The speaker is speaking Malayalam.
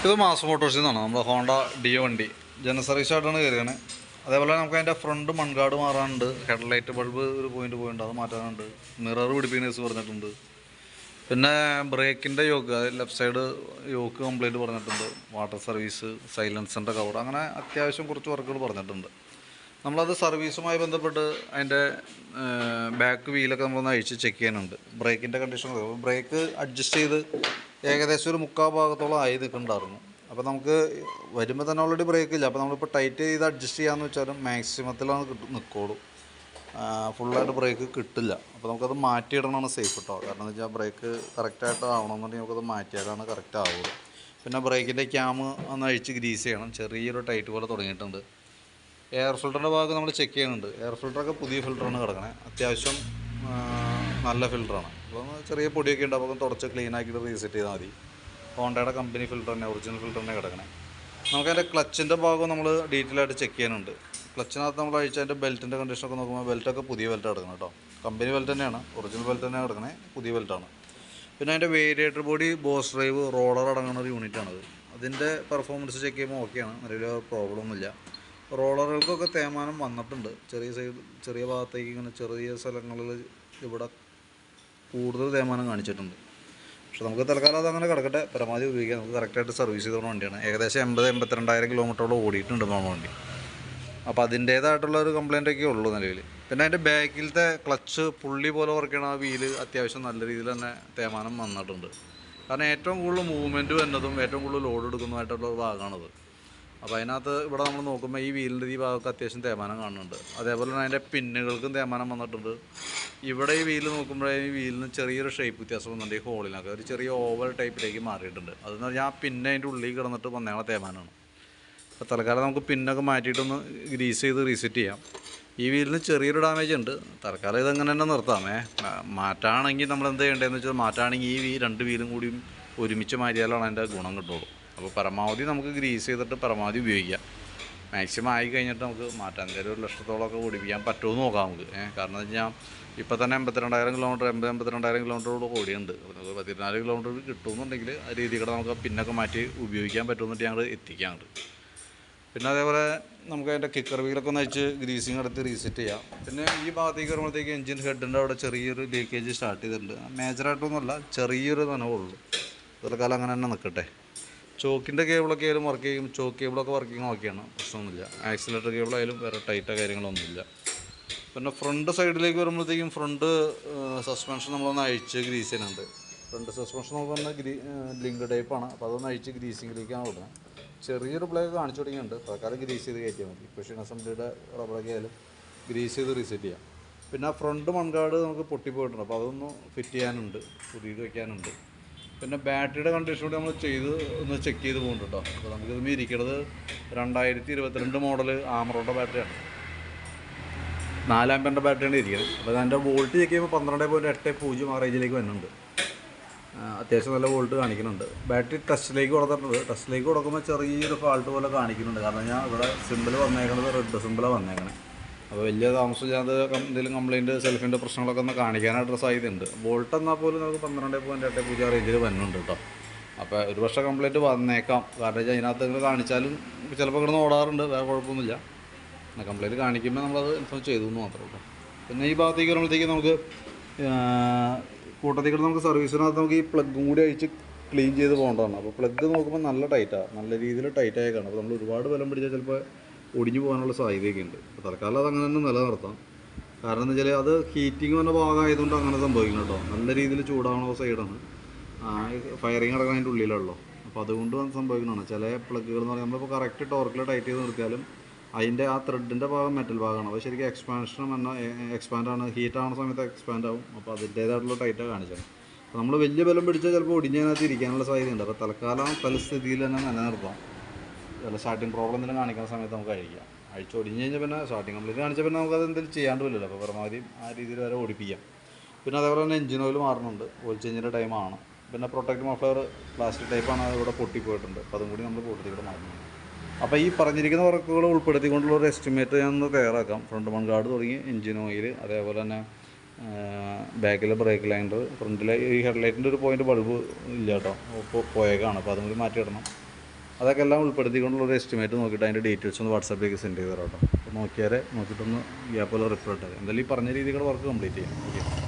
ഇത് മാസ് മോട്ടോഴ്സിൽ നിന്നാണ് നമ്മുടെ ഹോണ്ട ഡിയോ വണ്ടി ജനറൽ സർവീസായിട്ടാണ് കയറിയാണ്. അതേപോലെ നമുക്ക് അതിൻ്റെ ഫ്രണ്ട് മൺകാട് മാറാനുണ്ട്, ഹെഡ്ലൈറ്റ് ബൾബ് ഒരു പോയിൻ്റ് അത് മാറ്റാനുണ്ട്, മിറർ പിടിപ്പിക്കുന്ന കേസ് പറഞ്ഞിട്ടുണ്ട്. പിന്നെ ബ്രേക്കിൻ്റെ യോക്ക്, ലെഫ്റ്റ് സൈഡ് യോക്ക് കംപ്ലൈൻറ്റ് പറഞ്ഞിട്ടുണ്ട്, വാട്ടർ സർവീസ്, സൈലൻസറിൻ്റെ കവർ, അങ്ങനെ അത്യാവശ്യം കുറച്ച് വർക്കുകൾ പറഞ്ഞിട്ടുണ്ട്. നമ്മളത് സർവീസുമായി ബന്ധപ്പെട്ട് അതിൻ്റെ ബാക്ക് വീലൊക്കെ നമ്മളൊന്ന് അഴിച്ച് ചെക്ക് ചെയ്യാനുണ്ട്. ബ്രേക്കിൻ്റെ കണ്ടീഷൻ, ബ്രേക്ക് അഡ്ജസ്റ്റ് ചെയ്ത് ഏകദേശം ഒരു 3/4 ഭാഗത്തോളം ആയി നിൽക്കുന്നുണ്ടായിരുന്നു. അപ്പോൾ നമുക്ക് വരുമ്പോൾ തന്നെ ഓൾറെഡി ബ്രേക്ക് ഇല്ല. അപ്പോൾ നമ്മളിപ്പോൾ ടൈറ്റ് ചെയ്ത് അഡ്ജസ്റ്റ് ചെയ്യാമെന്ന് വെച്ചാലും മാക്സിമത്തിലാണ് നിൽക്കുള്ളൂ, ഫുള്ളായിട്ട് ബ്രേക്ക് കിട്ടില്ല. അപ്പോൾ നമുക്കത് മാറ്റിയിടണമാണ് സേഫ് കേട്ടോ. കാരണം എന്ന് വെച്ചാൽ ബ്രേക്ക് കറക്റ്റായിട്ട് ആവണമെന്നുണ്ടെങ്കിൽ നമുക്കത് മാറ്റിയാലാണ് കറക്റ്റ് ആവുള്ളൂ. പിന്നെ ബ്രേക്കിൻ്റെ ക്യാമ് ഒന്ന് അഴിച്ച് ഗ്രീസ് ചെയ്യണം, ചെറിയൊരു ടൈറ്റ് പോലെ തുടങ്ങിയിട്ടുണ്ട്. എയർ ഫിൽറ്ററിൻ്റെ ഭാഗം നമ്മൾ ചെക്ക് ചെയ്യുന്നുണ്ട്. എയർ ഫിൽറ്ററൊക്കെ പുതിയ ഫിൽറ്ററാണ് കിടക്കണേ, അത്യാവശ്യം നല്ല ഫിൽറ്ററാണ്. അപ്പോൾ ചെറിയ പൊടിയൊക്കെ ഉണ്ട്, അപ്പോൾ തുടച്ച് ക്ലീൻ ആക്കിയിട്ട് റീസെറ്റ് ചെയ്താൽ മതി. ഹോണ്ടയുടെ കമ്പനി ഫിൽറ്റർ തന്നെ, ഒറിജിനൽ ഫിൽറ്റർ തന്നെ കിടക്കണേ. നമുക്കതിൻ്റെ ക്ലച്ചിൻ്റെ ഭാഗം നമ്മൾ ഡീറ്റെയിൽ ആയിട്ട് ചെക്ക് ചെയ്യാനുണ്ട്. ക്ലച്ചിനകത്ത് നമ്മൾ അഴിച്ചതിൻ്റെ ബെൽറ്റിൻ്റെ കണ്ടീഷനൊക്കെ നോക്കുമ്പോൾ ബെൽറ്റൊക്കെ പുതിയ ബെൽറ്റ് കിടക്കണം കേട്ടോ. കമ്പനി ബെൽറ്റ് തന്നെയാണ്, ഒറിജിനൽ ബെൽറ്റ് തന്നെയാണ് കിടക്കണേ, പുതിയ ബെൽറ്റാണ്. പിന്നെ അതിൻ്റെ variator body, boss drive, roller അടങ്ങുന്ന ഒരു യൂണിറ്റാണത്. അതിൻ്റെ പെർഫോമൻസ് ചെക്ക് ചെയ്യുമ്പോൾ ഓക്കെയാണ്, നിലവിൽ പ്രോബ്ലം ഒന്നുമില്ല. റോളറുകൾക്കൊക്കെ തേയ്മാനം വന്നിട്ടുണ്ട്, ചെറിയ ഭാഗത്തേക്ക് ഇങ്ങനെ ചെറിയ സ്ഥലങ്ങളിൽ ഇവിടെ കൂടുതൽ തേയ്മാനം കാണിച്ചിട്ടുണ്ട്. പക്ഷെ നമുക്ക് തൽക്കാലം അതങ്ങനെ കിടക്കട്ടെ, പരമാവധി ഉപയോഗിക്കാം. നമുക്ക് കറക്റ്റായിട്ട് സർവീസ് ചെയ്തുകൊണ്ട് വണ്ടിയാണ്. ഏകദേശം 80-82,000 കിലോമീറ്ററോളം ഓടിയിട്ടുണ്ട് നമ്മുടെ വണ്ടി. അപ്പോൾ അതിൻ്റേതായിട്ടുള്ളൊരു കംപ്ലയിൻ്റൊക്കെ ഉള്ളൂ നിലവിൽ. പിന്നെ അതിൻ്റെ ബാക്കിലത്തെ ക്ലച്ച് പുള്ളി പോലെ വർക്ക് ചെയ്യണ ആ വീല് അത്യാവശ്യം നല്ല രീതിയിൽ തന്നെ തേയ്മാനം വന്നിട്ടുണ്ട്. കാരണം ഏറ്റവും കൂടുതൽ മൂവ്മെൻറ്റ് വരുന്നതും ഏറ്റവും കൂടുതൽ ലോഡ് എടുക്കുന്നതുമായിട്ടുള്ള ഭാഗമാണത്. അപ്പോൾ അതിനകത്ത് ഇവിടെ നമ്മൾ നോക്കുമ്പോൾ ഈ വീലിൻ്റെ ഈ ഭാഗമൊക്കെ അത്യാവശ്യം തേയ്മാനം കാണുന്നുണ്ട്. അതേപോലെ തന്നെ അതിൻ്റെ പിന്നുകൾക്കും തേയ്മാനം വന്നിട്ടുണ്ട്. ഇവിടെ ഈ വീല് നോക്കുമ്പോഴേ ഈ വീലിന് ചെറിയൊരു ഷേപ്പ് വ്യത്യാസം വന്നിട്ടുണ്ട്. ഈ ഹോളിനൊക്കെ ഒരു ചെറിയ ഓവൽ ടൈപ്പിലേക്ക് മാറിയിട്ടുണ്ട്. അതെന്ന് പറഞ്ഞാൽ ആ പിന്നെ അതിൻ്റെ ഉള്ളിൽ കിടന്നിട്ട് വന്നേണ തേയ്മാനമാണ്. അപ്പോൾ തൽക്കാലം നമുക്ക് പിന്നൊക്കെ മാറ്റിയിട്ടൊന്ന് ഗ്രീസ് ചെയ്ത് റീസെറ്റ് ചെയ്യാം. ഈ വീലിന് ചെറിയൊരു ഡാമേജ് ഉണ്ട്, തൽക്കാലം ഇതങ്ങനെ തന്നെ നിർത്താമേ. മാറ്റാണെങ്കിൽ നമ്മൾ എന്ത് ചെയ്യേണ്ടതെന്ന് വെച്ചാൽ, മാറ്റാണെങ്കിൽ ഈ രണ്ട് വീലും കൂടിയും ഒരുമിച്ച് മാറ്റിയാലാണ് അതിൻ്റെ ഗുണം കിട്ടുള്ളൂ. അപ്പോൾ പരമാവധി നമുക്ക് ഗ്രീസ് ചെയ്തിട്ട് പരമാവധി ഉപയോഗിക്കാം. മാക്സിമം ആയി കഴിഞ്ഞിട്ട് നമുക്ക് മാറ്റാം. എന്തായാലും 1 ലക്ഷത്തോളമൊക്കെ ഓടിപ്പിക്കാൻ പറ്റുമെന്ന് നോക്കാം നമുക്ക്. കാരണം എന്ന് വെച്ചാൽ ഇപ്പോൾ തന്നെ 82,000 കിലോമീറ്റർ, 82,000 കിലോമീറ്ററോട് ഓടിയുണ്ട്. നമുക്ക് 14 കിലോമീറ്റർ കിട്ടുമെന്നുണ്ടെങ്കിൽ ആ രീതിയിൽ നമുക്ക് പിന്നൊക്കെ മാറ്റി ഉപയോഗിക്കാൻ പറ്റുമെന്നിട്ട് ഞങ്ങൾ എത്തിക്കാം. പിന്നെ അതേപോലെ നമുക്ക് അതിൻ്റെ കിക്കർ വീലൊക്കെ ഒന്ന് അയച്ച് ഗ്രീസിങ് എടുത്ത് റീസെറ്റ് ചെയ്യാം. പിന്നെ ഈ ഭാഗത്തേക്ക് വരുമ്പോഴത്തേക്ക് എഞ്ചിൻ ഹെഡിൻ്റെ അവിടെ ചെറിയൊരു ലീക്കേജ് സ്റ്റാർട്ട് ചെയ്തിട്ടുണ്ട്. മേജറായിട്ടൊന്നുമല്ല, ചെറിയൊരു നനവുള്ളൂ. തൽക്കാലം അങ്ങനെ തന്നെ നിൽക്കട്ടെ. ചോക്കിൻ്റെ കേബിളൊക്കെ ആയാലും വർക്ക് ചെയ്യും, ചോക്ക് കേബിളൊക്കെ വർക്കിംഗ് ഓക്കെയാണ്, പ്രശ്നമൊന്നുമില്ല. ആക്സിലേറ്റർ കേബിളായാലും വേറെ ടൈറ്റോ കാര്യങ്ങളൊന്നുമില്ല. പിന്നെ ഫ്രണ്ട് സൈഡിലേക്ക് വരുമ്പോഴത്തേക്കും ഫ്രണ്ട് സസ്പെൻഷൻ നമ്മളൊന്ന് അഴിച്ച് ഗ്രീസ് ചെയ്യുന്നുണ്ട്. ഫ്രണ്ട് സസ്പെൻഷൻ നമുക്ക് പറഞ്ഞാൽ ലിങ്ക് ടൈപ്പാണ്, അപ്പോൾ അതൊന്ന് അഴിച്ച് ഗ്രീസിങ്ങിലേക്കാണ് വിടുന്നത്. ചെറിയൊരു പ്ലേക്ക് കാണിച്ചു തുടങ്ങിയിട്ടുണ്ട്, തൽക്കാലം ഗ്രീസ് ചെയ്ത് കയറ്റിയാൽ മതി. ക്വസ്റ്റ്യൻ അസംബ്ലിയുടെ റബ്ബറൊക്കെ ആയാലും ഗ്രീസ് ചെയ്ത് റീസെറ്റ് ചെയ്യാം. പിന്നെ ആ ഫ്രണ്ട് മൺകാട് നമുക്ക് പൊട്ടിപ്പോയിട്ടുണ്ട്, അപ്പോൾ അതൊന്ന് ഫിറ്റ് ചെയ്യാനുണ്ട്, പുതിയത് വയ്ക്കാനുണ്ട്. പിന്നെ ബാറ്ററിയുടെ കണ്ടീഷൻ കൂടി നമ്മൾ ഒന്ന് ചെക്ക് ചെയ്ത് പോകുന്നുണ്ട് കേട്ടോ. അപ്പോൾ നമുക്കിത് ഇരിക്കുന്നത് 2022 മോഡൽ ആമറോയുടെ ബാറ്ററിയാണ്, 4 ആമ്പിയറിൻ്റെ ബാറ്ററിയാണ് ഇരിക്കുന്നത്. അപ്പോൾ അതിൻ്റെ വോൾട്ട് ചെക്ക് ചെയ്യുമ്പോൾ 12.80 ആ റേഞ്ചിലേക്ക് വരുന്നുണ്ട്. അത്യാവശ്യം നല്ല വോൾട്ട് കാണിക്കുന്നുണ്ട്. ബാറ്ററി ടെസ്റ്റിലേക്ക് കൊടുത്തിട്ടുണ്ട്. ടെസ്റ്റിലേക്ക് കൊടുക്കുമ്പോൾ ചെറിയൊരു ഫാൾട്ട് പോലെ കാണിക്കുന്നുണ്ട്. കാരണം ഞാൻ ഇവിടെ സിമ്പിൾ വന്നേക്കുന്നത് റെഡ് സിമ്പിളാണ് വന്നേക്കണേ. അപ്പോൾ വലിയ താമസിച്ചാൽ എന്തെങ്കിലും കംപ്ലയിൻറ്റ്, സെൽഫിൻ്റെ പ്രശ്നങ്ങളൊക്കെ ഒന്ന് കാണിക്കാനായിട്ട് സാധ്യതയുണ്ട്. വോൾട്ട് എന്നാൽ പോലും നമുക്ക് 12.80 റേഞ്ചിൽ വരുന്നുണ്ട് കേട്ടോ. അപ്പോൾ ഒരു പക്ഷേ കംപ്ലയിൻറ്റ് വന്നേക്കാം. കാരണം വെച്ചാൽ അതിനകത്ത് നിങ്ങൾ കാണിച്ചാലും ചിലപ്പോൾ കിടന്ന് ഓടാറുണ്ട്, വേറെ കുഴപ്പമൊന്നുമില്ല. കംപ്ലയിൻറ്റ് കാണിക്കുമ്പോൾ നമ്മളത് ഇൻഫോം ചെയ്തു എന്ന് മാത്രമേ ഉള്ളൂ. പിന്നെ ഈ ഭാഗത്തേക്ക് വരുമ്പോഴത്തേക്ക് നമുക്ക് കൂട്ടത്തിൽ കൂടെ നമുക്ക് സർവീസിനകത്ത് നമുക്ക് ഈ പ്ലഗും കൂടി അഴിച്ച് ക്ലീൻ ചെയ്ത് പോകേണ്ടതാണ്. അപ്പോൾ പ്ലഗ് നോക്കുമ്പോൾ നല്ല ടൈറ്റാണ്, നല്ല രീതിയിൽ ടൈറ്റായി കാണും. അപ്പോൾ നമ്മൾ ഒരുപാട് ബലം പിടിച്ചാൽ ചിലപ്പോൾ ഒടിഞ്ഞു പോകാനുള്ള സാധ്യതയൊക്കെ ഉണ്ട്. അപ്പോൾ തൽക്കാലം അത് അങ്ങനെ തന്നെ നിലനിർത്താം. കാരണം എന്ന് വെച്ചാൽ അത് ഹീറ്റിംഗ് വന്ന ഭാഗമായതുകൊണ്ട് അങ്ങനെ സംഭവിക്കണം കേട്ടോ. നല്ല രീതിയിൽ ചൂടാവണ സൈഡാണ്, ഫയറിങ് അടക്കം അതിൻ്റെ ഉള്ളിലുള്ളൂ. അപ്പോൾ അതുകൊണ്ട് സംഭവിക്കണതാണ് ചില പ്ലഗുകൾ എന്ന് പറയുമ്പോൾ നമ്മളിപ്പോൾ കറക്റ്റ് ടോർക്കിൽ ടൈറ്റ് ചെയ്ത് നിർത്തിയാലും അതിൻ്റെ ആ ത്രെഡിൻ്റെ ഭാഗം മെറ്റൽ ഭാഗമാണ്, അപ്പോൾ ശരിക്കും എക്സ്പാൻഡാണ്, ഹീറ്റാവുന്ന സമയത്ത് എക്സ്പാൻഡ് ആവും. അപ്പോൾ അതിൻ്റേതായിട്ടുള്ള ടൈറ്റാണ് കാണിച്ചത്. അപ്പോൾ നമ്മൾ വലിയ ബലം പിടിച്ചാൽ ചിലപ്പോൾ ഒടിഞ്ഞതിനകത്ത് ഇരിക്കാനുള്ള സാധ്യതയുണ്ട്. അപ്പോൾ തൽക്കാലം തലസ്ഥിതിയിൽ തന്നെ നിലനിർത്താം. ചില സ്റ്റാർട്ടിങ് പ്രോബ്ലം എന്തെങ്കിലും കാണിക്കുന്ന സമയത്ത് നമുക്ക് കഴിക്കാം. അഴിച്ച് ഒടിഞ്ഞ് കഴിഞ്ഞാൽ പിന്നെ സ്റ്റാർട്ടിങ് കംപ്ലീറ്റ് കാണിച്ചാൽ പിന്നെ നമുക്കത് എന്തെങ്കിലും ചെയ്യാണ്ട് വരില്ല. അപ്പോൾ പരമാവധി ആ രീതിയിൽ വരെ ഓടിപ്പിക്കാം. പിന്നെ അതേപോലെ തന്നെ എഞ്ചിൻ ഓയിൽ മാറുന്നുണ്ട്, ഓയിൽ ചേഞ്ചിൻ്റെ ടൈമാണ്. പിന്നെ പ്രൊട്ടക്റ്റ് മഫ്ലർ പ്ലാസ്റ്റിക് ടൈപ്പാണ്, അതിവിടെ പൊട്ടിപ്പോയിട്ടുണ്ട്. അപ്പോൾ അതും കൂടി നമ്മൾ കൂട്ടത്തിൽ മാറുന്നുണ്ട്. അപ്പോൾ ഈ പറഞ്ഞിരിക്കുന്ന വർക്കുകൾ ഉൾപ്പെടുത്തിക്കൊണ്ടുള്ള ഒരു എസ്റ്റിമേറ്റ് ഞാൻ ഒന്ന് തയ്യാറാക്കാം. ഫ്രണ്ട് മൺകാട് തുടങ്ങി എഞ്ചിൻ ഓയിൽ, അതേപോലെ തന്നെ ബാക്കിലെ ബ്രേക്ക് ലൈൻഡർ, ഫ്രണ്ടിലെ ഈ ഹെഡ്ലൈറ്റിൻ്റെ ഒരു പോയിൻ്റ് ബൾബ് ഇല്ല കേട്ടോ, പോയേക്കാണ്. അപ്പോൾ അതും കൂടി മാറ്റിയിടണം. അതൊക്കെ എല്ലാം ഉൾപ്പെടുത്തിക്കൊണ്ടുള്ളൊരു എസ്റ്റിമേറ്റ് നോക്കിയിട്ട് അതിൻ്റെ ഡീറ്റെയിൽസ് ഒന്ന് വാട്സാപ്പിലേക്ക് സെൻഡ് ചെയ്ത് തരാം കേട്ടോ. അപ്പോൾ നോക്കിയിട്ടൊന്ന് ഗ്യാപ്പ് പോലെ റിപ്പോർട്ട് എന്തായാലും ഈ പറഞ്ഞ രീതികൾ വർക്ക് കംപ്ലീറ്റ് ചെയ്യാം. ഓക്കെ.